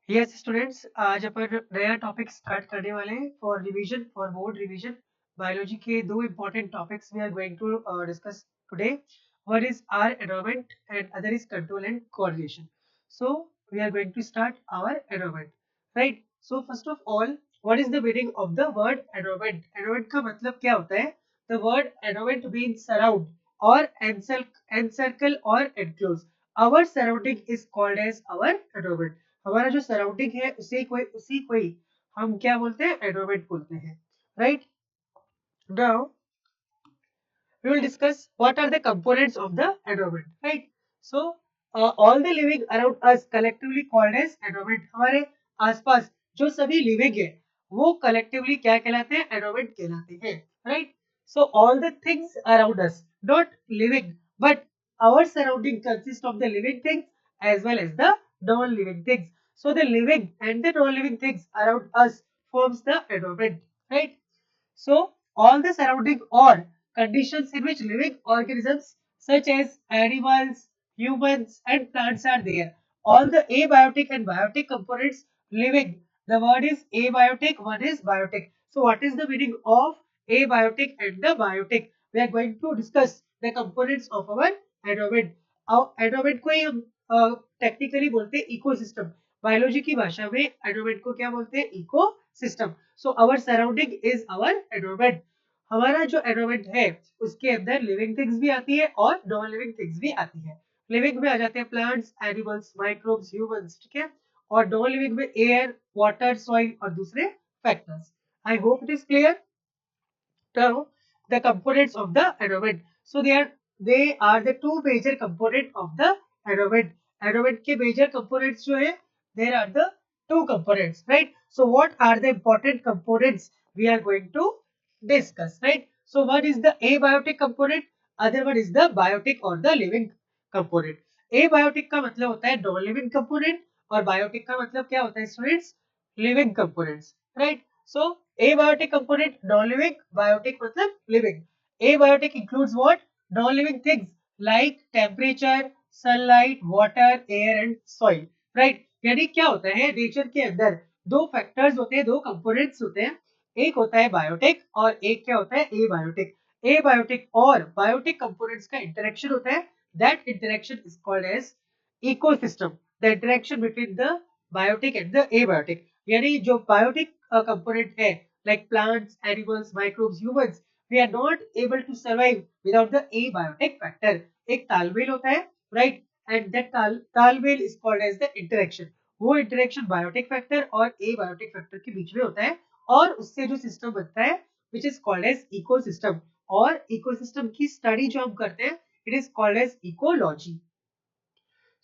Yes students, आज अपन नया topic start करने वाले हैं for revision, for board revision. Biology के दो important topics we are going to discuss today. One is our environment and other is control and coordination. So we are going to start our environment, right? So first of all, what is the meaning of the word environment? Environment का मतलब क्या होता है? The word environment means surround और encircle or enclose. Our surrounding is called as our environment. हमारा जो surrounding है उसी को ही हम क्या बोलते हैं? एनवायरमेंट बोलते हैं, right? Now we will discuss what are the components of the environment, right? So all the living around us collectively called as environment. हमारे आसपास जो सभी लिविंग है वो कलेक्टिवली क्या कहलाते हैं? एनवायरमेंट कहलाते हैं, right? So all the things around us, not living but our surrounding consists of the living things as well as the non-living things. So the living and the non-living things around us forms the environment, right? So, all the surrounding or conditions in which living organisms such as animals, humans, and plants are there. All the abiotic and biotic components living. The word is abiotic, one is biotic. So, what is the meaning of abiotic and the biotic? We are going to discuss the components of our environment. Our environment को ही हम technically बोलते हैं ecosystem. Biology की भाषा में environment को क्या बोलते हैं? Ecosystem. So our surrounding is our environment. हमारा जो एनवायरमेंट है उसके अंदर लिविंग थिंग्स भी आती है और नॉन लिविंग थिंग्स भी आती है। लिविंग में आ जाते हैं प्लांट्स, एनिमल्स, माइक्रोब्स, ह्यूमंस, ठीक है? और नॉन लिविंग में एयर, वाटर, सॉइल और दूसरे factors. I hope it is clear. Now, the components of the environment. So they are the two major component of the environment. Environment के major components जो है, there are the two components, right? So what are the important components we are going to discuss, right? So one is the abiotic component, other one is the biotic or the living component. Abiotic का मतलब होता है non living component और biotic का मतलब क्या होता है students? Living components, right? So abiotic component non-living, biotic matlab living. Abiotic includes what? Non-living things like temperature, sunlight, water, air and soil. Right? यानी क्या होता है नेचर के अंदर दो फैक्टर्स होते हैं, दो कंपोनेंट्स होते हैं। एक होता है बायोटिक और एक क्या होता है? एबायोटिक। एबायोटिक और बायोटिक कंपोनेंट्स का इंटरेक्शन होता है। That interaction is called as ecosystem. The interaction between the biotic and the abiotic, यानी जो बायोटिक component है like plants, animals, microbes, humans, we are not able to survive without the abiotic factor. एक तालमेल होता है, right? And that तालमेल is called as the interaction. वो interaction biotic factor और abiotic factor के बीच में होता है और उससे जो सिस्टम बनता है which is called as ecosystem. और ecosystem की स्टडी जो हम करते हैं it is called as ecology.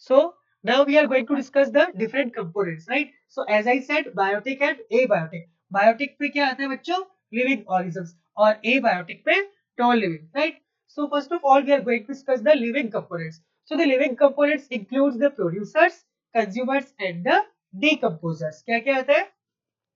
So now we are going to discuss the different components, right? So as I said, biotic and abiotic. Biotic पे क्या आता है बच्चों? Living organisms और abiotic पे non-living, right? So first of all, we are going to discuss the living components. So the living components includes the producers, consumers and the decomposers. क्या क्या आता है?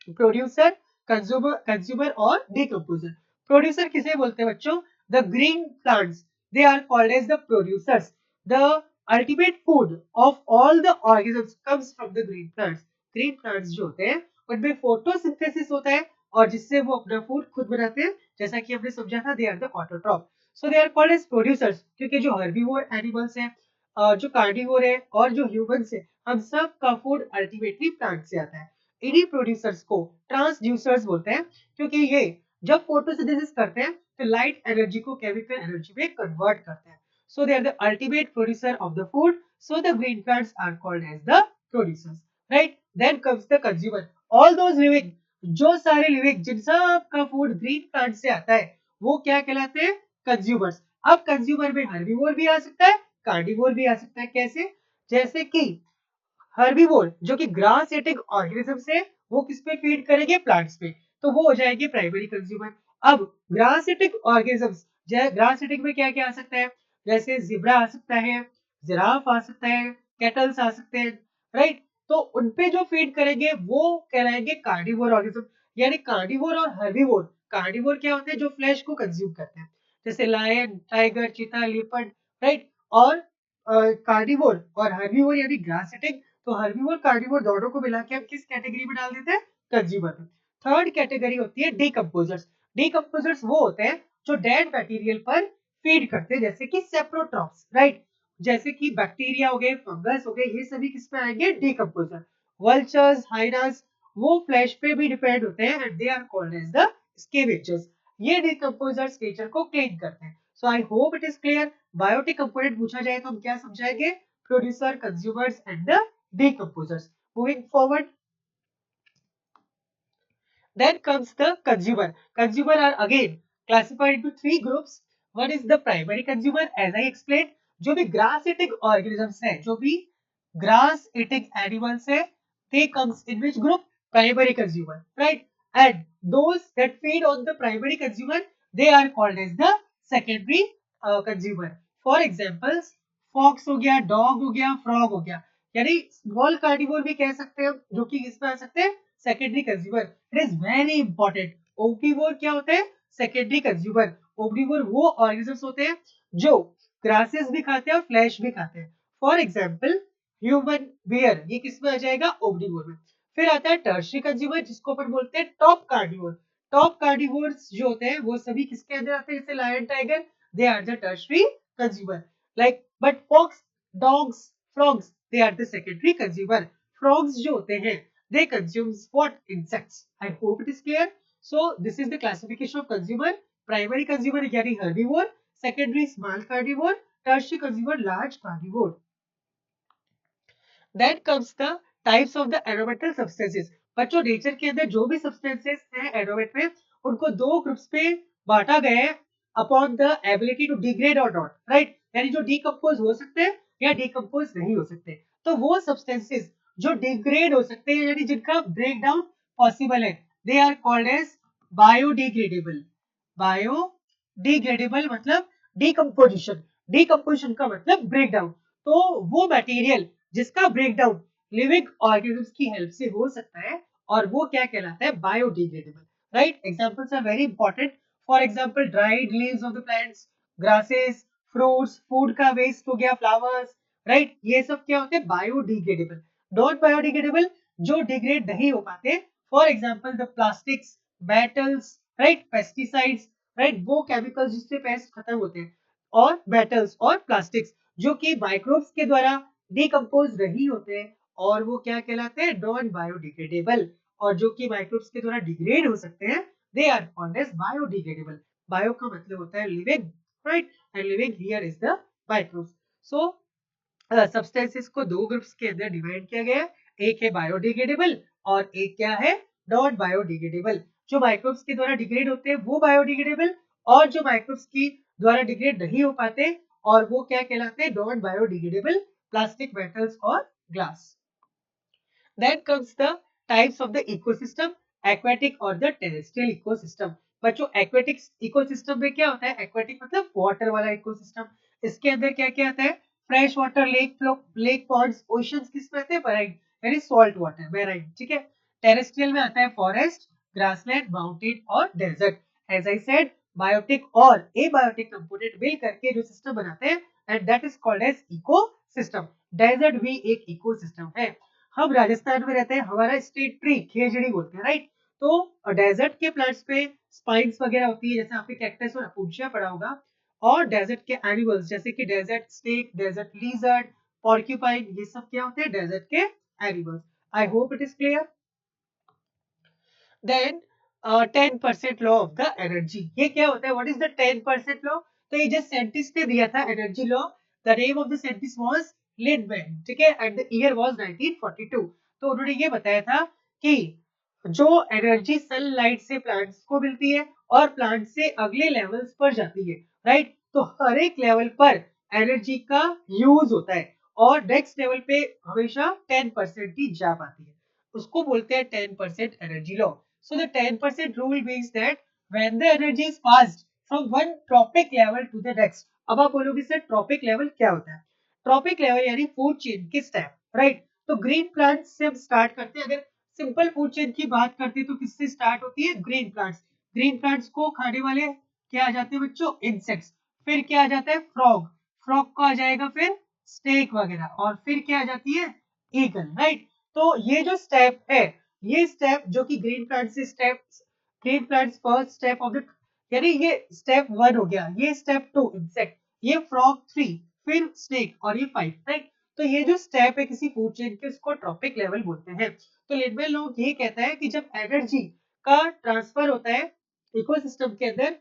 प्रोड्यूसर, कंज्यूमर और डिकम्पोजर। प्रोड्यूसर किसे बोलते हैं बच्चों? The green plants, they are called as the producers. The ultimate food of all the organisms comes from the green plants. Green plants जो होते हैं उनमें फोटोसिंथेसिस होता है और जिससे वो अपना फूड खुद बनाते हैं, जैसा कि हमने समझा था, they are the autotroph. So they are called as producers क्योंकि जो हर्बीवोर एनिमल्स हैं, जो कार्निवोर है और जो ह्यूमंस है, हम सब का फूड अल्टीमेटली प्लांट से आता है। इन्हीं प्रोड्यूसर्स को ट्रांसड्यूसर्स बोलते हैं क्योंकि ये जब फोटोसिंथेसिस करते हैं तो लाइट एनर्जी को केमिकल एनर्जी में कन्वर्ट करते हैं। So they are the ultimate producer of the food. So the green plants are called as the producers, right? Then comes the consumer. All those living, जो सारे living जिन सब का food green plant से आता है वो क्या कहलाते हैं? कंज्यूमर्स। अब कंज्यूमर में हर्बीवोर भी आ सकता है, कार्निवोर भी आ सकता है। कैसे? जैसे कि हर्बीवोर जो कि ग्रास ईटिंग ऑर्गेनिजम्स है, वो किस पे फीड करेंगे? प्लांट्स पे, तो वो हो जाएंगे प्राइमरी कंज्यूमर। अब grass eating organisms, grass eating में क्या क्या आ सकता है? जैसे जिब्रा आ सकता है, जिराफ आ सकता है, कैटल्स आ सकते हैं, राइट? तो उनपे जो फीड करेंगे वो कहलाएंगे कार्निवोर ऑर्गेनिज्म। यानी कार्निवोर और हर्बीवोर। कार्निवोर क्या होते हैं? जो फ्लैश को कंज्यूम करते हैं, जैसे लायन, टाइगर, चीता, लिपर्ड, राइट? और कार्निवोर और हर्बीवोर यानी ग्रास ईटिंग, तो हर्बीवोर कार्निवोर दोनों को मिला के हम किस कैटेगरी में डाल देते हैं? कंज्यूमर में। थर्ड कैटेगरी होती है डीकम्पोजर्स। डीकम्पोजर्स वो होते हैं जो डेड मटेरियल पर फीड करते हैं, जैसे कि सेप्रोट्रॉप्स, राइट? जैसे कि बैक्टीरिया हो गए, फंगस हो गए, ये सभी किस पे आएंगे? डीकम्पोजर। वल्चर्स, हाइनास, वो फ्लैश पे भी डिपेंड होते हैं and they are called as the scavengers. ये डीकम्पोजर्स नेचर को क्लीन करते हैं। So I hope it is clear. Biotic component पूछा जाए तो हम क्या समझाएंगे? Producer, consumers and the decomposers. Moving forward, then comes the consumer. Consumer are again classified into three groups. One is the primary consumer, as I explained. जो भी grass eating organisms है, जो भी grass eating animals है, they comes in which group? Primary consumer, right? And those that feed on the primary consumer, they are called as the secondary consumer. For examples, fox हो गया, dog हो गया, frog हो गया, यानी small carnivore भी कह सकते हैं, जो कि इसमें आ सकते हैं secondary consumer. It is very important. Omnivore क्या होते हैं? Secondary consumer. ओमनिवोर वो ऑर्गेनिजम्स होते हैं जो ग्रासेस भी खाते हैं और फ्लैश भी खाते हैं। फॉर एग्जाम्पल ह्यूमन बियर, ये किस में आ जाएगा? ओमनिवोर में। फिर आता है टर्शियरी कंज्यूमर, जिसको अपन बोलते हैं टॉप कार्निवोर। टॉप कार्निवोर्स जो होते हैं वो सभी किसके अंदर आते हैं? जैसे lion, tiger, they are the tertiary consumer. Like but fox, dogs, frogs, they are the secondary consumer. Frogs जो होते हैं, they consumes what? Insects. I hope it is clear. So this is the classification of consumer. Primary consumer यानी herbivore, secondary small carnivore, tertiary consumer large carnivore. Then comes the types of the aromatal substances. बच्चों nature के अंदर जो भी substances हैं एरोमेट में, उनको दो ग्रुप्स पे बांटा गया है upon the ability to degrade और नॉट, राइट? यानी जो डिकम्पोज हो सकते हैं या डिकम्पोज नहीं हो सकते। तो वो सब्सटेंसेस जो डिग्रेड हो सकते हैं यानी जिनका ब्रेक डाउन पॉसिबल है, they are called as biodegradable. Biodegradable मतलब डिकम्पोजिशन, डिकम्पोजिशन का मतलब ब्रेक डाउन। तो वो मटेरियल जिसका ब्रेकडाउन लिविंग ऑर्गेनिज्म की हेल्प से हो सकता है, और वो क्या कहलाता है? Biodegradable, right? Examples are very important. For example dried leaves of the plants, grasses, fruits, food का वेस्ट हो गया, फ्लावर्स, राइट? ये सब क्या होते हैं? बायोडिग्रेडेबल। नॉन बायोडिग्रेडेबल जो डिग्रेड नहीं हो पाते, for example the plastics, metals, right? Pesticides, right? वो केमिकल्स जिससे पेस्ट खत्म होते हैं, और मेटल्स और प्लास्टिक्स जो कि माइक्रोब्स के द्वारा डिकम्पोज नहीं होते हैं, और वो क्या कहलाते हैं? Non biodegradable. और जो कि माइक्रोब्स के द्वारा डिग्रेड हो सकते हैं, they are called as biodegradable. Bio का मतलब होता है living, right? And living here is the microbes. So substances को दो ग्रुप्स के अंदर डिवाइड किया गया है, एक है बायोडिग्रेडेबल और एक क्या है? Non biodegradable. जो माइक्रोब्स के द्वारा डिग्रेड होते हैं वो बायोडिग्रेडेबल, और जो माइक्रोब्स की द्वारा डिग्रेड नहीं हो पाते, और वो क्या कहलाते हैं? नॉन बायोडिग्रेडेबल, प्लास्टिक, मेटल्स और glass. Then comes the types of the ecosystem, aquatic और the terrestrial ecosystem. बच्चों aquatic ecosystem में क्या होता है? aquatic मतलब water वाला ecosystem। इसके अंदर क्या क्या आता है? Fresh water, lake flow, lake ponds, oceans किसमें आते हैं? मराइन यानी सॉल्ट वाटर, मैराइन, ठीक है? टेरेस्ट्रियल में आता है फॉरेस्ट, ग्रासलैंड, माउंटेन और desert. As I said, biotic और एबायोटिक कंपोनेंट मिल करके जो सिस्टम बनाते हैं, and that is called as ecosystem. Desert भी एक इकोसिस्टम है। हम राजस्थान में रहते हैं, हमारा स्टेट ट्री खेजड़ी बोलते हैं, राइट? तो डेजर्ट के प्लांट्स पे स्पाइन्स वगैरह होती है, जैसे आपके कैक्टस और अपूचिया पड़ा होगा। और डेजर्ट के एनिमल्स जैसे कि desert snake, desert lizard, porcupine, ये सब क्या होते हैं? डेजर्ट के animals. I hope it is clear. Then 10% law of the energy, ये क्या होता है? What is the 10% law? तो ये जस्ट साइंटिस्ट ने दिया था energy law. The name of the scientist was Lindeman, ठीक है? And the year was 1942। तो उन्होंने ये बताया था कि जो एनर्जी सनलाइट से प्लांट्स को मिलती है और प्लांट से अगले लेवल्स पर जाती है, राइट? तो हर एक लेवल पर एनर्जी का यूज होता है, और नेक्स्ट लेवल पे हमेशा 10% ही जा पाती है, उसको बोलते हैं 10% energy law. So the 10% rule means that when the energy is passed from one tropic level to the next. अब आप बोलोगे सर ट्रॉपिक लेवल क्या होता है? ट्रॉपिक लेवल यानी फूड चेन किस टाइप, राइट? तो ग्रीन प्लांट्स से हम स्टार्ट करते हैं। अगर सिंपल फूड चेन की बात करते हैं तो किससे स्टार्ट होती है? Green plants. ग्रीन प्लांट्स को खाने वाले क्या आ जाते हैं बच्चों? इंसेक्ट्स। फिर क्या आ जाता है? फ्रॉग। फ्रॉग को आ जाएगा फिर स्नेक वगैरह, और फिर क्या आ जाती है? Eagle, right. तो ये जो स्टेप है, ये स्टेप जो कि ग्रीन प्लांट से step, green plants first step of the, यानी ये स्टेप 1 हो गया, ये स्टेप 2 इंसेक्ट, ये फ्रॉग 3, फिर स्नेक और ये 5, राइट। तो ये जो स्टेप है किसी फूड चेन के, उसको ट्रॉपिक लेवल बोलते हैं। तो लिनवेल लोग ये कहता है कि जब एनर्जी का ट्रांसफर होता है इकोसिस्टम के अंदर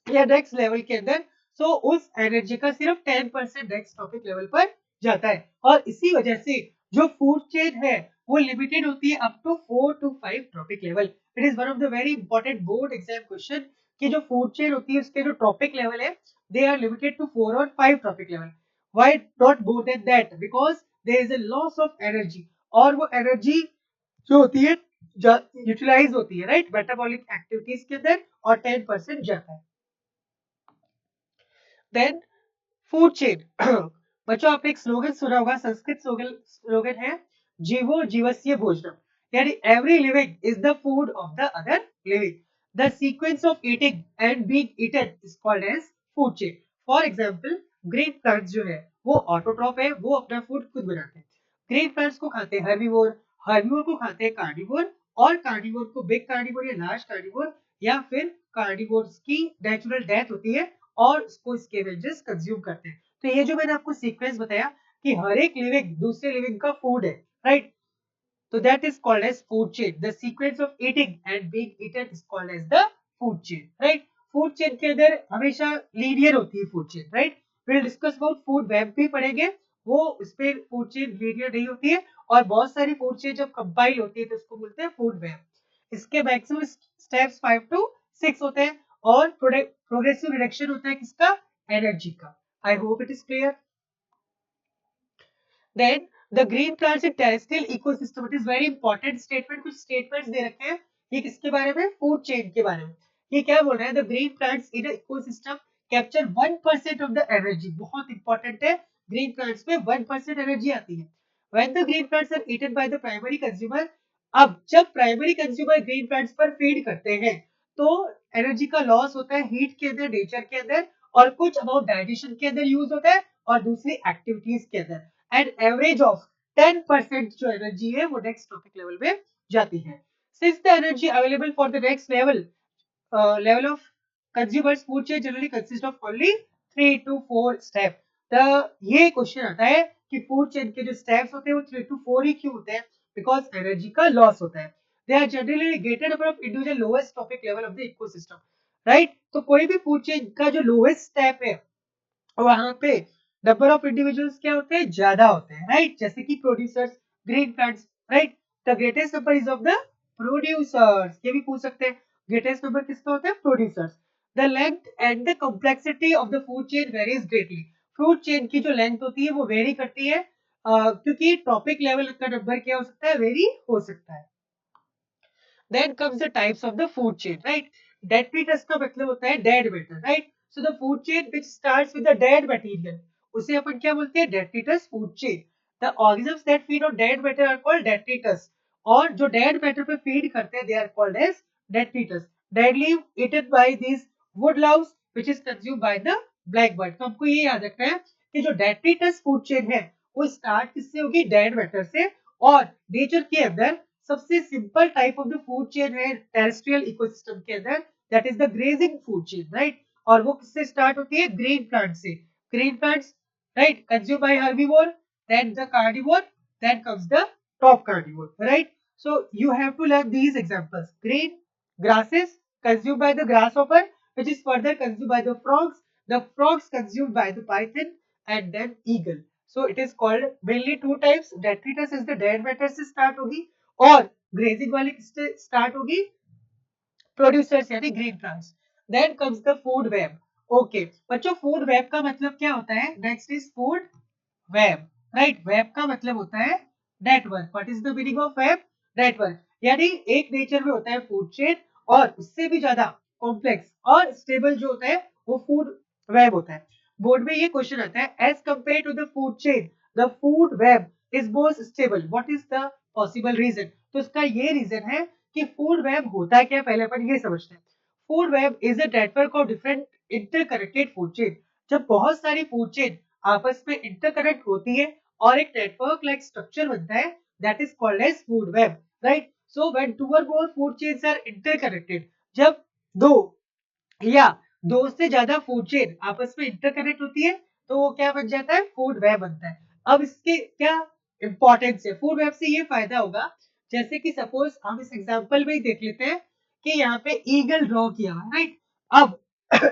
या नेक्स्ट लेवल के अंदर, सो उस एनर्जी का सिर्फ 10% नेक्स्ट टॉपिक लेवल पर जाता है। और इसी वजह से जो फूड चेन है वो लिमिटेड होती है up to 4 to 5 trophic level. It is one of the very important board exam question कि जो फूड चेन होती है उसके जो ट्रॉपिक लेवल है, दे आर लिमिटेड टू 4 और 5 trophic level. Why not more than that? Because there is a loss of energy, और वो एनर्जी जो होती है यूटिलाइज होती है, राइट, मेटाबॉलिक एक्टिविटीज के अंदर, और 10% जाता है। Then food chain. बच्चों आपने एक स्लोगन सुना होगा, संस्कृत स्लोगन है, जीवो जीवस्य भोजनम, यानी every living is the food of the other living. The sequence of eating and being eaten is called as food chain. For example, green plants जो है वो ऑटोट्रॉफ है, वो अपना फूड खुद बनाते हैं। ग्रीन प्लांट्स को खाते हैं हर्बीवोर, हर्बीवोर को खाते हैं कार्निवोर, और कार्निवोर को बिग कार्निवोर या लार्ज कार्निवोर, या फिर कार्निवोर्स की नेचुरल डेथ होती है और उसको स्कैवेंजर्स कंज्यूम करते हैं। तो ये जो मैंने आपको सीक्वेंस बताया कि हर एक लिविंग दूसरे लिविंग का फूड है, right, so that is called as food chain. The sequence of eating and being eaten is called as the food chain, right? Food chain के अंदर हमेशा लीनियर होती है food chain, right? We'll discuss about food web भी पढ़ेंगे, वो उस पे food chain लीनियर नहीं होती है, और बहुत सारी food chain जब कंपाइल होती है तो उसको बोलते हैं food web। इसके मैक्सिमम स्टेप्स 5 to 6 होते हैं, और प्रोग्रेसिव रिडक्शन होता है किसका? एनर्जी का। आई hope it is clear. Then the green plants in terrestrial ecosystem, it is very important statement। कुछ statements दे रखे हैं, ये किसके बारे में? फूड चेन के बारे में। ये क्या बोल रहा है? The green plants in an ecosystem capture 1% of the energy। बहुत इंपॉर्टेंट है, ग्रीन प्लांट्स में 1% एनर्जी आती है। When the green plants are eaten by the primary consumer, अब जब प्राइमरी कंज्यूमर ग्रीन प्लांट्स पर फीड करते हैं तो एनर्जी का लॉस होता है हीट के अंदर, नेचर के अंदर, और कुछ अबाउट डाइजेशन के अंदर यूज होता है, और दूसरी एक्टिविटीज के अंदर। एंड एवरेज ऑफ 10% जो एनर्जी है वो नेक्स्ट टॉपिक लेवल में जाती है। Since the energy available for the next level level of consumers food chain generally consists of only 3 to 4 step। the ये क्वेश्चन आता है कि फूड चेन के जो स्टेप्स होते हैं वो 3 to 4 ही क्यों होते हैं? बिकॉज एनर्जी का लॉस होता है। They are generally greater number of individual lowest trophic level of the ecosystem, right. तो कोई भी फूड चेन का जो लोएस्ट स्टेप है वहां पे नंबर ऑफ इंडिविजुअल्स क्या होते हैं? ज्यादा होते हैं, राइट। जैसे कि producers, green plants, right. The greatest number is of the producers, ये भी पूछ सकते हैं, ग्रेटेस्ट नंबर किसका होता है? Producers. The length and the complexity of the food chain varies greatly. Food chain की जो लेंथ होती है वो वेरी करती है, क्योंकि टॉपिक लेवल का नंबर क्या हो सकता है? वेरी हो सकता है। Then comes the types of the food chain, right? Detritus का मतलब होता है dead matter, right? So the food chain which starts with the dead material, उसे अपन क्या बोलते हैं? Detritus food chain। The organisms that feed on dead matter are called detritus, और जो dead matter पे feed करते हैं they are called as detritus। Dead leaf eaten by these wood louse which is consumed by the blackbird। तो हमको ये याद रखना है कि जो detritus food chain है वो start किससे होगी? dead matter से। और नेचर के अंदर सबसे simple type of the food chain है टेरेस्ट्रियल इकोसिस्टम के अंदर, that is the grazing food chain, right. और वो किससे स्टार्ट होती है? ग्रीन प्लांट से। Green plants, right, consume by herbivore, then the carnivore, then comes the top carnivore, right. So you have to learn these examples। green grasses consumed by the grasshopper, which is further consumed by the frogs consumed by the python, and then eagle। So it is called mainly two types। detritus is the dead matter से start होगी, और grazing वाली किससे start होगी? Producers यानी green plants. Then comes the food web. Okay बच्चों, food web का मतलब क्या होता है? Next is food web, right. Web का मतलब होता है network. What is the meaning of web? Network. यानी एक नेचर में होता है फूड चेन, और उससे भी ज्यादा कॉम्प्लेक्स और स्टेबल जो होता है वो फूड वेब होता है। बोर्ड में ये क्वेश्चन आता है, as compare to the food chain the food web is more stable, what is the possible reason? तो इसका ये रीजन है कि फूड वेब होता क्या, पहले अपन ये समझते हैं। Food web is a network of different interconnected food chain. जब बहुत सारी फूड चेन आपस में इंटरकनेक्ट होती है और एक नेटवर्क लाइक स्ट्रक्चर बनता है that is called as food web, right? So when two or more food chains are interconnected, जब दो या दो से ज्यादा फूड चेन आपस में इंटरकनेक्ट होती है तो वो क्या बन जाता है? फूड वेब बनता है। अब इसके क्या इंपॉर्टेंस है? फूड वेब से ये फायदा होगा, जैसे कि सपोज हम इस एग्जांपल में ही देख लेते हैं कि यहाँ पे ईगल ड्रॉ किया हुआ है, राइट? अब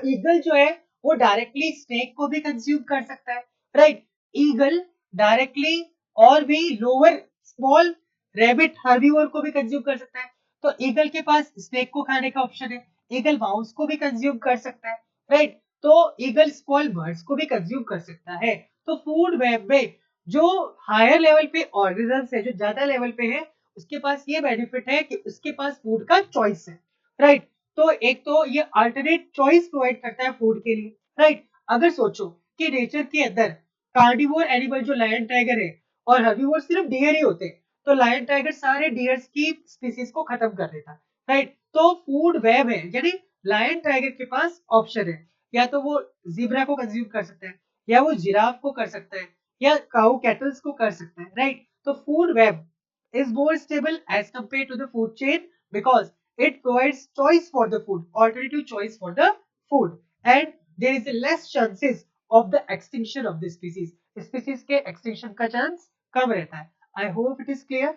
ईगल जो है वो डायरेक्टली स्नेक को भी कंज्यूम कर सकता है, राइट? ईगल डायरेक्टली और भी लोअर स्मॉल रैबिट हर्बीवोर को भी कंज्यूम कर सकता है। तो ईगल के पास स्नेक को खाने का ऑप्शन है, ईगल माउस को भी कंज्यूम कर सकता है, राइट? तो ईगल स्मॉल बर्ड्स को भी कंज्यूम कर सकता है। तो फूड वेब में जो हायर लेवल पे ऑर्गेनिजम्स है, जो ज्यादा लेवल पे है, उसके पास ये बेनिफिट है कि उसके पास फूड का चॉइस है, राइट? तो एक तो ये अल्टरनेट चॉइस प्रोवाइड करता है फूड के लिए, राइट? अगर सोचो कि नेचर के अंदर कार्निवोर एनिमल जो लायन टाइगर है और हर्बीवोर सिर्फ डियर ही होते, तो लायन टाइगर सारे डियर्स की स्पीसीज को खत्म कर देता, राइट? तो फूड वेब है, यानी लायन टाइगर के पास ऑप्शन है, या तो वो जीब्रा को कंज्यूम कर सकता है, या वो जिराफ को कर सकता है, या काऊ कैटल्स को कर सकता है, राइट? तो food web is more stable as compared to the food chain because it provides choice for the food, alternative choice for the food, and there is a less chances of the extinction of the species. Species के extinction का chance कम रहता है. I hope it is clear.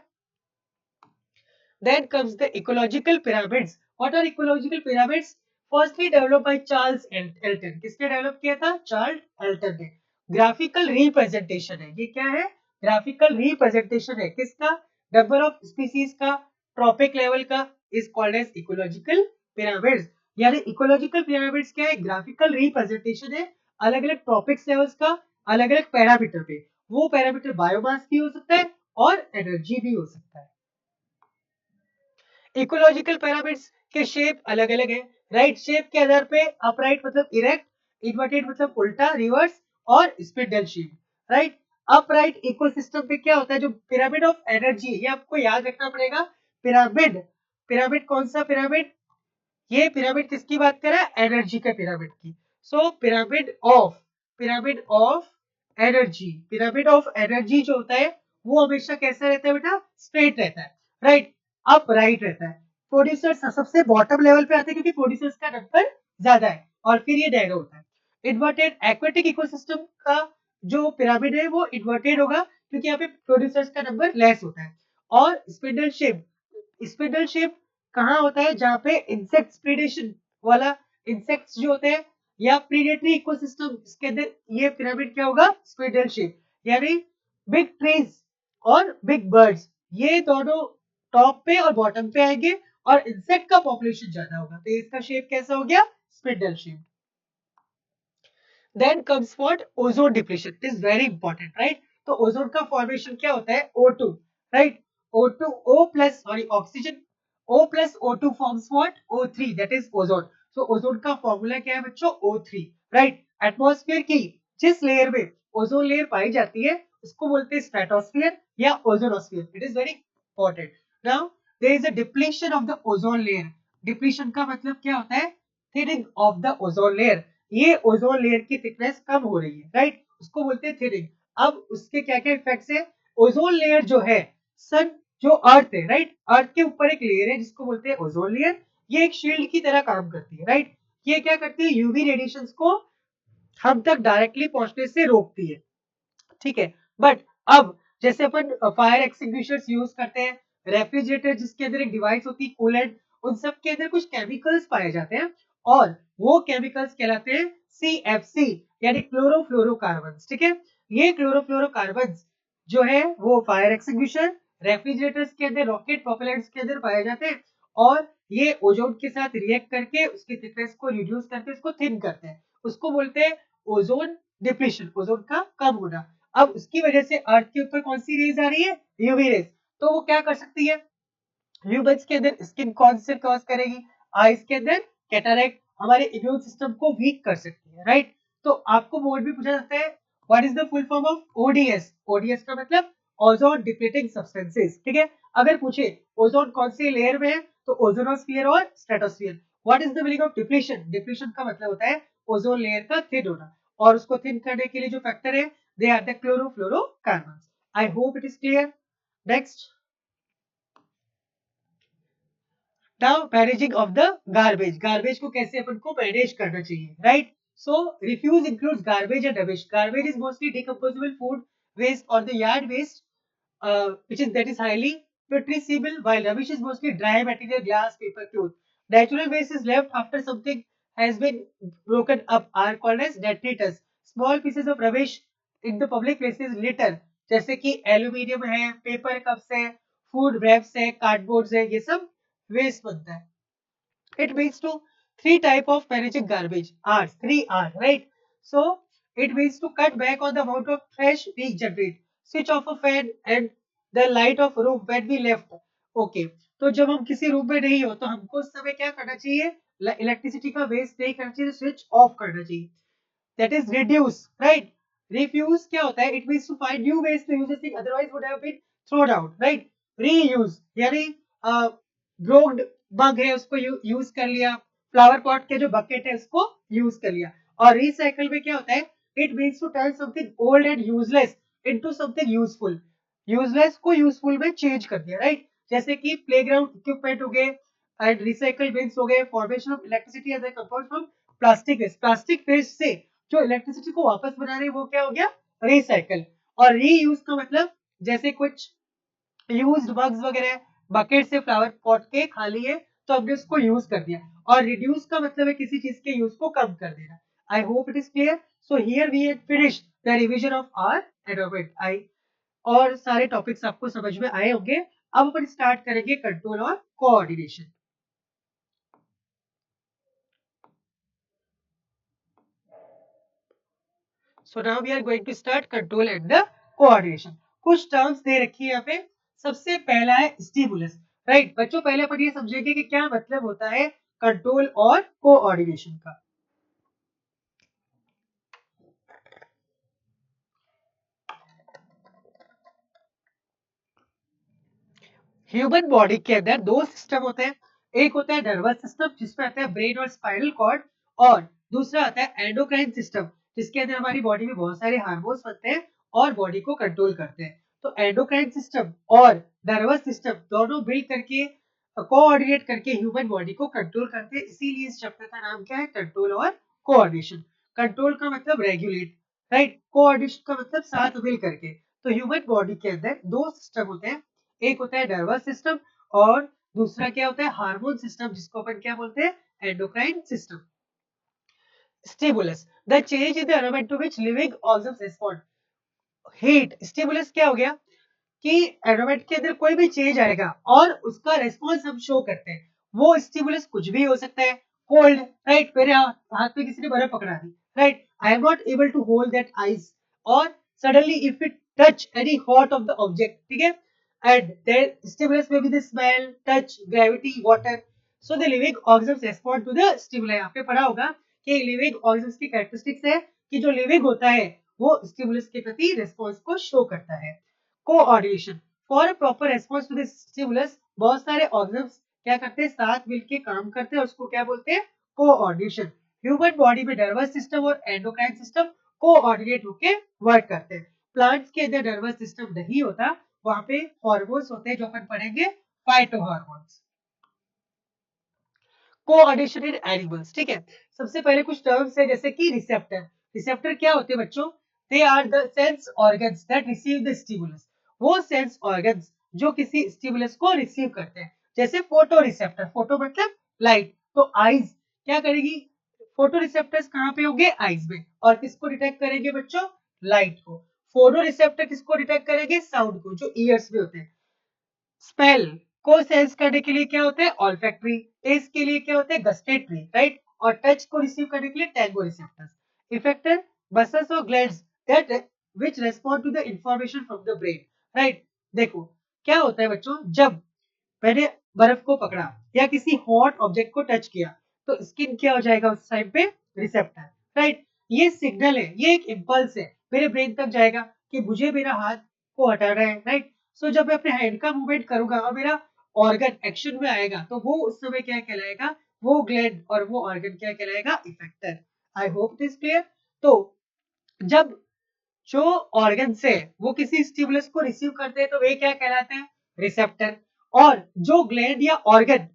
Then comes the ecological pyramids. What are ecological pyramids? Firstly developed by Charles Elton. किसने develop किया था? Charles Elton ने. Graphical representation है. ये क्या है? ग्राफिकल रिप्रेजेंटेशन है. किसका? नंबर ऑफ स्पीसीज का, ट्रॉपिक लेवल का, is called as ecological pyramids. यानी इकोलॉजिकल पिरामिड्स क्या है? ग्राफिकल रिप्रेजेंटेशन है अलग अलग ट्रॉपिक्स लेवल्स का, अलग अलग पैरामीटर पे. वो पैरामीटर बायोमास भी हो सकता है और एनर्जी भी हो सकता है. इकोलॉजिकल पिरामिड्स के शेप अलग अलग है, राइट? शेप के आधार पे अपराइट मतलब इरेक्ट, इन्वर्टेड मतलब उल्टा रिवर्स, और spindle shape, right? Upright ecosystem पे क्या होता है? जो पिरामिड ऑफ एनर्जी, ये आपको याद रखना पड़ेगा. पिरामिड, पिरामिड कौन सा पिरामिड? ये पिरामिड किसकी बात कर रहा है? एनर्जी के पिरामिड की. So pyramid of energy, pyramid of energy जो होता है वो हमेशा कैसा रहता है बेटा? स्ट्रेट रहता है, राइट? अप राइट रहता है. प्रोड्यूसर्स सबसे बॉटम लेवल पे आते हैं क्योंकि प्रोड्यूसर्स का नंबर ज्यादा है, और फिर ये नैरो होता है. इन्वर्टेड एक्वेटिक इकोसिस्टम का जो पिरामिड है वो इन्वर्टेड होगा क्योंकि यहाँ पे प्रोड्यूसर्स का नंबर लेस होता है. और स्पिंडल शेप, स्पिंडल शेप कहाँ होता है? जहाँ पे इंसेक्ट्स प्रीडेशन वाला, इंसेक्ट्स जो होते हैं या प्रीडेटरी इकोसिस्टम, इसके अंदर ये पिरामिड क्या होगा? Spindle shape. यानी बिग ट्रीज और बिग बर्ड्स, ये दोनों टॉप पे और बॉटम पे आएंगे, और इंसेक्ट का पॉपुलेशन ज्यादा होगा, तो इसका शेप कैसा हो गया? Spindle shape. Then comes what? Ozone depletion. It is very important, right? तो ओजोन का फॉर्मेशन क्या होता है? O2, right? O2, O plus, sorry, oxygen, O plus O2 forms what? O3, that is ozone. So ozone का formula क्या है बच्चों? O3, right? Atmosphere की जिस लेयर में ओजोन लेयर पाई जाती है उसको बोलते हैं स्ट्रेटोस्फेयर या ozonosphere. It is very important. Now there is a depletion of the ozone layer. Depletion का मतलब क्या होता है? Thinning of the ozone layer. ये ओजोन लेयर की थिकनेस कम हो रही है, राइट? उसको बोलते हैं थिनिंग. अब उसके क्या क्या इफेक्ट्स है? ओजोन लेयर जो है, सन, जो अर्थ है, राइट? अर्थ के ऊपर एक लेयर है जिसको बोलते हैं ओजोन लेयर. ये एक शील्ड की तरह काम करती है, राइट? ये क्या करती है? यूवी रेडिएशंस को हम तक डायरेक्टली पहुंचने से रोकती है, ठीक है? बट अब जैसे अपन फायर एक्सटिंग्विशर्स यूज करते हैं, रेफ्रिजरेटर जिसके अंदर एक डिवाइस होती है कूलेंट, उन सब के अंदर कुछ केमिकल्स पाए जाते हैं, और वो केमिकल्स कहलाते हैं CFC, यानी क्लोरोफ्लोरोकार्बन, ठीक है? ये क्लोरोफ्लोरोकार्बन जो है वो फायर एक्सटिंग्विशर, रेफ्रिजरेटर्स के अंदर, रॉकेट प्रोपेलेंट्स के अंदर पाए जाते हैं, और ये ओजोन के साथ रिएक्ट करके उसकी थिकनेस को रिड्यूस करके उसको थिन करते हैं. उसको बोलते हैं ओजोन डिप्लीशन, ओजोन का कम होना. अब उसकी वजह से अर्थ के ऊपर कौन सी रेज आ रही है? UV rays. तो वो क्या कर सकती है? ह्यूमंस के अंदर स्किन कैंसर कॉज करेगी, आईज के अंदर कैटरैक्ट, हमारे इम्यून सिस्टम को वीक कर सकती है, राइट? तो आपको बोर्ड भी पूछा जाता है what is the full form of ODS? ODS का मतलब ओजोन डिप्लीटिंग सब्सटेंसेस, ठीक है? अगर पूछे ओजोन कौन सी लेयर में है, तो ओजोनोस्फीयर और stratosphere. What is the meaning of depletion? Depletion का मतलब होता है ओजोन लेयर का थिन होना, और उसको थिन करने के लिए जो फैक्टर है, they are the chlorofluorocarbons. I hope it is clear. Next, now managing of the garbage. Garbage को कैसे अपन को मैनेज करना चाहिए, right? So refuse includes garbage and rubbish. Garbage is mostly decomposable food waste or the yard waste, that is highly putrescible, while rubbish is mostly dry material, glass, paper, cloth. Natural waste is left after something has been broken up are called as detritus. Small pieces of rubbish in the public places litter, जैसे कि aluminium है, paper cups है, food raps है, cardboard है, ये सब waste बनता है. It means to three type of managing garbage. R's, three R, right? So it means to cut back on the amount of trash we generate. Switch off a fan and the light of room when we left. Okay. तो जब हम किसी room में नहीं हो तो हमको उस समय क्या करना चाहिए? इलेक्ट्रिसिटी का वेस्ट नहीं करना चाहिए, स्विच ऑफ करना चाहिए. That is reduce, right? Refuse क्या होता है? It means to find new ways to use a thing otherwise would have been thrown out, right? Reuse यानी ब्रोक्ड मग है उसको यूज कर लिया, फ्लावर पॉट के जो बकेट है उसको यूज कर लिया. और रिसाइकल में क्या होता है? It means to turn something old and useless into something useful. Useless को यूजफुल में चेंज कर दिया, राइट? जैसे कि प्लेग्राउंड इक्विपमेंट हो गए एंड रिसाइकल बिन्स हो गए. Formation of electricity as a compound from plastic waste. Plastic waste से जो इलेक्ट्रिसिटी को वापस बना रहे हैं वो क्या हो गया? रिसाइकल. और रीयूज का मतलब जैसे कुछ यूज्ड मग्स वगैरह बकेट से फ्लावर पॉट के खाली है तो हमने उसको यूज कर दिया. और रिड्यूस का मतलब है किसी चीज के यूज को कम कर देना. I hope it is clear. So here we have finished the revision of our environment. आई और सारे टॉपिक्स आपको समझ में आए होंगे. अब अपन स्टार्ट करेंगे कंट्रोल और coordination. So now we are going to start control and the coordination. कुछ टर्म्स दे रखी है यहाँ पे. सबसे पहला है स्टिमुलस, राइट? बच्चों पहले अपन ये समझेंगे कि क्या मतलब होता है कंट्रोल और कोऑर्डिनेशन का. ह्यूमन बॉडी के अंदर दो सिस्टम होते हैं. एक होता है नर्वस सिस्टम जिसमें आता है ब्रेन और स्पाइनल कॉर्ड, और दूसरा आता है एंडोक्राइन सिस्टम जिसके अंदर हमारी बॉडी में बहुत सारे हार्मोन्स बनते हैं और बॉडी को कंट्रोल करते हैं. तो एंडोक्राइन सिस्टम और नर्वस सिस्टम दोनों मिल करके कोऑर्डिनेट करके ह्यूमन बॉडी को कंट्रोल करते हैं. इसीलिए इस चैप्टर का नाम क्या है? कंट्रोल और कोऑर्डिनेशन. कंट्रोल का मतलब रेगुलेट, राइट? कोऑर्डिनेशन का मतलब साथ मिल करके. तो ह्यूमन बॉडी के अंदर दो सिस्टम होते हैं. एक होता है नर्वस सिस्टम और दूसरा क्या होता है? हार्मोन सिस्टम जिसको अपन क्या बोलते हैं? Endocrine system. Stimulus the change in the environment to which living organs respond. Heat stimulus क्या हो गया कि एनवायरनमेंट के अंदर कोई भी चेंज आएगा और उसका रेस्पॉन्स हम शो करते हैं. वो स्टिमुलस कुछ भी हो सकता है. Cold, right? मेरे हाथ में किसी ने बर्फ पकड़ा दी, right? I am not able to hold that ice. और suddenly if it touch any hot of the object, ठीक है, and their stimulus may be the smell, touch, gravity, water. So the living organisms respond to the stimuli. आपने पढ़ा होगा कि living organisms की characteristics है कि जो लिविंग होता है वो स्टिमुलस के प्रति रिस्पॉन्स को शो करता है. Coordination for a proper response to this stimulus. बहुत सारे ऑर्गेनिम्स क्या करते हैं? साथ मिलके काम करते हैं, उसको क्या बोलते हैं? कोऑर्डिनेशन. ह्यूमन बॉडी में नर्वस सिस्टम और एंडोक्राइन सिस्टम कोऑर्डिनेट होके वर्क करते हैं. प्लांट्स के अंदर नर्वस सिस्टम नहीं होता, वहां पे हार्मोन्स होते हैं जो अपन पढ़ेंगे phyto hormones. Coordination in animals, ठीक है. सबसे पहले कुछ टर्म्स है जैसे कि रिसेप्टर. रिसेप्टर क्या होते हैं बच्चों? They are the sense organs that receive the stimulus. वो सेंस ऑर्गन्स जो किसी स्टिमुलस को रिसीव करते हैं. जैसे फोटो रिसेप्टर, फोटो मतलब लाइट. तो आईज क्या करेगी? फोटो रिसेप्टर्स कहाँ पे होंगे? आईज में. और किसको डिटेक्ट करेंगे बच्चों? लाइट को. फोटो रिसेप्टर किसको डिटेक्ट करेंगे? साउंड को, जो ईयर्स में होते हैं. स्मेल को सेंस करने के लिए क्या होता है? ऑल्फैक्टरी. टेस्ट के लिए क्या होता है? Gustatory, right? और टच को रिसीव करने के लिए टैंगो रिसेप्टर्स. इफेक्टर मसल्स और glands that which respond to the information from the brain, right? देखो क्या होता है बच्चों, जब मैंने बर्फ को पकड़ा या किसी हॉट ऑब्जेक्ट को टच किया तो स्किन क्या हो जाएगा उस टाइम पे? Receptor, right? ये सिग्नल है, ये एक इम्पल्स है, मेरे ब्रेन तक जाएगा कि मुझे मेरा हाथ को हटाना है, राइट? सो जब मैं अपने हैंड का मूवमेंट करूंगा और मेरा ऑर्गन एक्शन में आएगा तो वो उस समय क्या कहलाएगा? वो ग्लैंड और वो ऑर्गन क्या कहलाएगा? Effector. I hope it is clear. तो जब जो ऑर्गन से वो किसी स्टिमुलस को रिसीव करते हैं तो वे क्या कहलाते हैं, रिसेप्टर। और जो ग्लैंड या ऑर्गन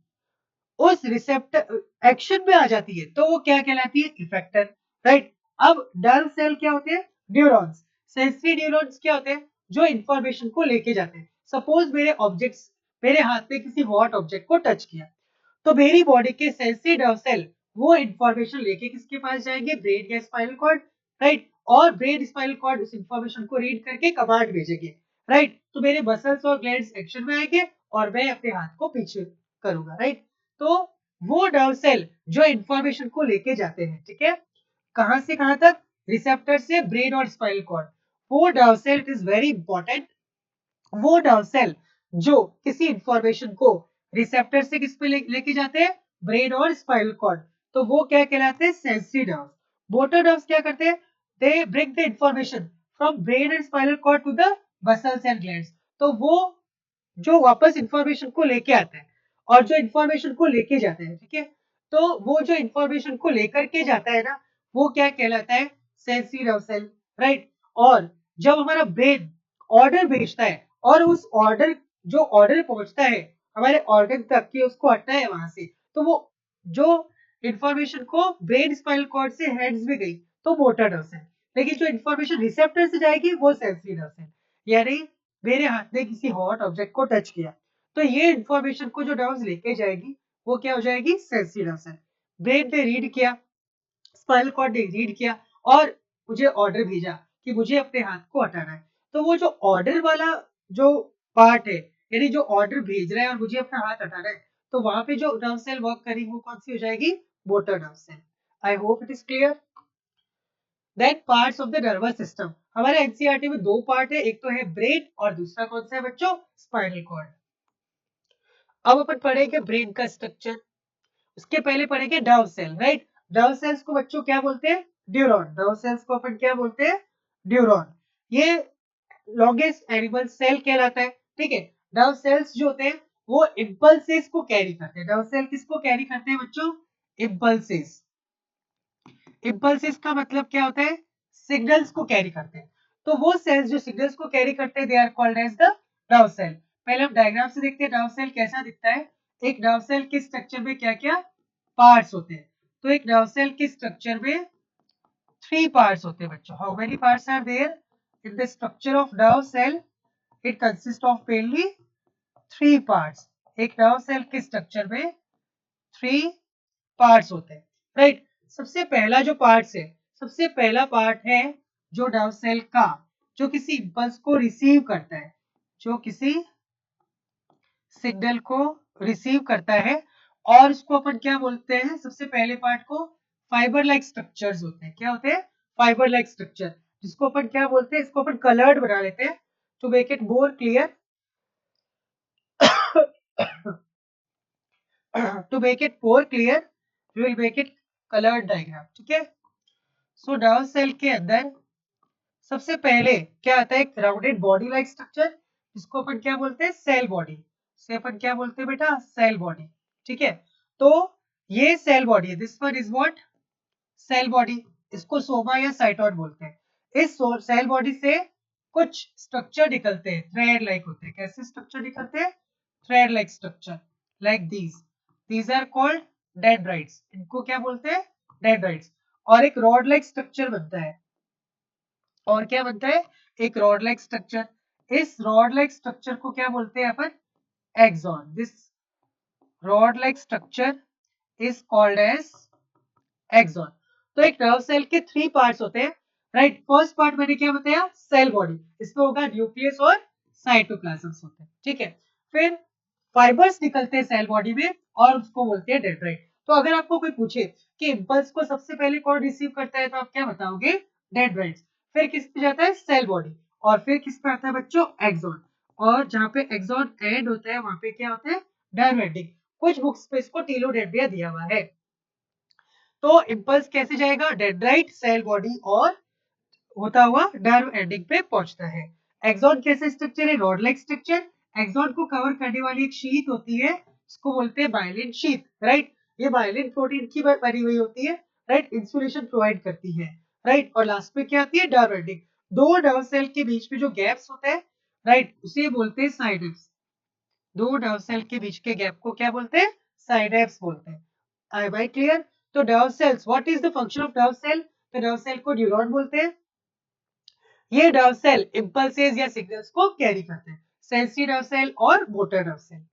उस रिसेप्टर एक्शन में आ जाती है तो वो क्या कहलाती है, इफेक्टर। राइट। अब नर्व सेल क्या होते हैं, न्यूरॉन्स। सेंसरी न्यूरॉन्स क्या होते हैं, जो इंफॉर्मेशन को लेके जाते हैं। सपोज मेरे हाथ में किसी हॉट ऑब्जेक्ट को टच किया, तो मेरी बॉडी के सेंसरी नर्व सेल वो इंफॉर्मेशन लेके किसके पास जाएंगे, ब्रेन या स्पाइनल कॉर्ड। राइट। और ब्रेन स्पाइनल कॉर्ड उस इंफॉर्मेशन को रीड करके कमांड भेजेंगे। राइट। तो मेरे मसल्स और ग्लैंड्स एक्शन में आएंगे और मैं अपने हाथ को पीछे करूंगा। राइट। तो वो नर्व सेल जो इंफॉर्मेशन को लेके जाते हैं, ठीक है, कहां से कहां तक, रिसेप्टर से ब्रेन और स्पाइनल कॉर्ड। वो nerve cell it is very important. वो नर्व सेल जो किसी इंफॉर्मेशन को रिसेप्टर से किस पे लेके जाते हैं, ब्रेन और स्पाइनल कॉर्ड, तो वो क्या कहलाते हैं, सेंसरी नर्व्स। मोटर नर्व्स क्या करते हैं, they bring the information from brain and spinal cord to the muscles and glands. तो वो जो वापस इंफॉर्मेशन को लेके आते हैं और जो इंफॉर्मेशन को लेके जाते हैं, ठीक है, तो वो जो इंफॉर्मेशन को लेकर के जाता है ना, वो क्या कहलाता है, सेंसरी नर्व सेल। राइट। और जब हमारा ब्रेन ऑर्डर भेजता है और उस ऑर्डर जो ऑर्डर पहुंचता है हमारे ऑर्गन तक कि उसको हटना है वहां से, तो वो जो इंफॉर्मेशन को ब्रेन स्पाइनल कॉर्ड से हेड्स में गई तो मोटर नर्व सेल, लेकिन जो इंफॉर्मेशन रिसेप्टर से जाएगी वो सेंसरी नर्व सेल। यानी मेरे हाथ ने किसी हॉट ऑब्जेक्ट को टच किया, तो ये इंफॉर्मेशन को जो नर्व्स लेके जाएगी वो क्या हो जाएगी, सेंसरी नर्व सेल। ब्रेन ने रीड किया, स्पाइनल कॉर्ड ने रीड किया और मुझे ऑर्डर भेजा कि मुझे अपने हाथ को हटाना है। तो वो जो ऑर्डर वाला जो पार्ट है, यानी जो ऑर्डर भेज रहा है और मुझे अपना हाथ हटाना है, तो वहां पे जो नर्व सेल वर्क करी वो कौन सी हो जाएगी, motor nerve cell. I hope it is clear. Then parts of the nervous system, हमारे एनसीईआरटी में दो पार्ट है, एक तो है ब्रेन और दूसरा कौन सा है बच्चों, स्पाइनल कॉर्ड। अब अपन पढ़ेंगे ब्रेन का स्ट्रक्चर। उसके पहले पढ़ेंगे nerve cell. Right. Nerve cells को बच्चों क्या बोलते हैं, न्यूरॉन। नर्व सेल्स को अपन क्या बोलते हैं, न्यूरॉन। ये लॉन्गेस्ट एनिमल सेल कहलाता है। ठीक है। नर्व सेल्स जो होते हैं वो इम्पल्सेस को कैरी करते हैं। नर्व सेल किसको कैरी करते हैं बच्चों, इम्पल्सेस। इम्पल्सेस का मतलब क्या होता है, सिग्नल्स को कैरी करते हैं। तो वो सेल्स जो सिग्नल्स को कैरी करते हैं they are called as the nerve cell. पहले हम डायग्राम से देखते हैं नर्व सेल कैसा दिखता है। एक नर्व सेल के स्ट्रक्चर में क्या क्या पार्ट्स होते हैं। तो एक नर्व सेल के स्ट्रक्चर में थ्री पार्ट्स होते हैं बच्चों। How many parts are there in the structure of nerve cell, it consist of mainly three parts. एक नर्व सेल के स्ट्रक्चर में थ्री पार्ट्स होते हैं। राइट। सबसे पहला जो पार्ट्स है, सबसे पहला पार्ट है जो नर्व सेल का जो किसी इंपल्स को रिसीव करता है, जो किसी सिग्नल को रिसीव करता है, और उसको अपन क्या बोलते हैं, सबसे पहले पार्ट को फाइबर लाइक स्ट्रक्चर्स होते हैं। क्या होते हैं, फाइबर लाइक स्ट्रक्चर, जिसको अपन क्या बोलते हैं, इसको अपन कलर्ड बना लेते हैं to make it more clear. To make it more clear we will make it coloured diagram. ठीक है। सो नर्व सेल के अंदर सबसे पहले क्या आता है, एक राउंडेड बॉडी लाइक स्ट्रक्चर, जिसको अपन क्या बोलते हैं, सेल बॉडी। से अपन क्या बोलते हैं बेटा, सेल बॉडी। ठीक है। तो ये सेल बॉडी है, this one is what, cell body. इसको सोमा या साइटोड बोलते हैं। इस सेल बॉडी से कुछ स्ट्रक्चर निकलते हैं, थ्रेड लाइक होते हैं। कैसे स्ट्रक्चर निकलते हैं, thread like structure, like these are called dendrites. इनको क्या बोलते हैं, डेंड्राइट्स। और एक रॉड लाइक स्ट्रक्चर बनता है, और क्या बनता है, एक रॉड लाइक स्ट्रक्चर। इस रॉड लाइक स्ट्रक्चर को क्या बोलते हैं अपन, axon. This rod like structure is called as axon. तो एक नर्व सेल के थ्री पार्ट्स होते हैं। राइट। फर्स्ट पार्ट मैंने क्या बताया, सेल बॉडी, इसमें होगा न्यूक्लियस और साइटोप्लाज्म होते हैं। ठीक है। फिर फाइबर्स निकलते हैं सेल बॉडी में और उसको बोलते हैं डेंड्राइट। तो अगर आपको कोई पूछे कि इम्पल्स को सबसे पहले कौन रिसीव करता है तो आप क्या बताओगे, डेंड्राइट्स। फिर किस पे जाता है, सेल बॉडी। और फिर किस पे आता है बच्चों, एक्सॉन। और जहां पे एक्सॉन एंड होता है वहां पे क्या होता है, नर्व एंडिंग। कुछ बुक्स पे इसको टीलोडेंड्रिया दिया हुआ है। तो इम्पल्स कैसे जाएगा, डेंड्राइट, सेल बॉडी और होता हुआ नर्व एंडिंग पे पहुंचता है। एक्सॉन कैसे स्ट्रक्चर है, रॉड लाइक स्ट्रक्चर। एक्सॉन को कवर करने वाली एक शीट होती है, इसको बोलते हैं माइलिन शीट। राइट। ये माइलिन प्रोटीन की बनी हुई होती है। राइट। इंसुलेशन प्रोवाइड करती है। राइट। और लास्ट में क्या आती है, नर्व एंडिंग। दो नर्व सेल के बीच में जो गैप्स होते हैं, राइट, उसे बोलते हैं साइनेप्स। दो नर्व सेल के बीच के गैप को क्या बोलते हैं? साइनेप्स बोलते हैं। I by clear? तो nerve cells, what is the function of nerve cell? तो नर्व सेल को न्यूरॉन बोलते हैं। ये नर्व सेल इंपल्सेस या सिग्नल्स को कैरी करते हैं, सेंसरी नर्व सेल और motor nerve cell.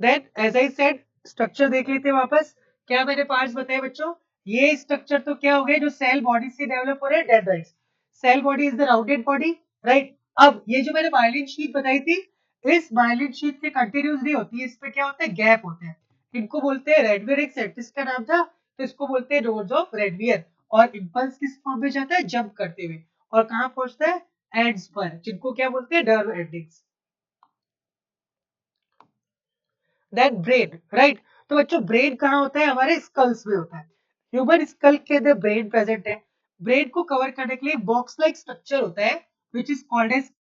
Then as I said, structure देख लेते हैं वापस। क्या मैंने पार्ट्स बताए बच्चों? ये स्ट्रक्चर तो क्या हो गए जो सेल बॉडी से डेवलप हो रहे हैं, dendrites. Cell body is the rounded body, right. अब ये जो मैंने माइलिन शीट बताई थी, इस माइलिन शीट के कंटिन्यूस नहीं होती है, इसमें क्या होता है, गैप होते हैं। इनको बोलते हैं रेडवियर, एक साइंटिस्ट का नाम था, तो इसको बोलते हैं नोड्स ऑफ रेडवियर। और इंपल्स किस फॉर्म में जाता है, जंप करते हुए, और कहाँ पहुंचता है, एंड्स पर, जिनको क्या बोलते हैं, nerve endings. Then brain, right. तो बच्चों ब्रेन कहाँ होता है, हमारे स्कल्स में होता है। ह्यूमन स्कल के अंदर ब्रेन प्रेजेंट है। ब्रेन को कवर करने के लिए बॉक्स लाइक स्ट्रक्चर होता है, विच इज कॉल्ड एज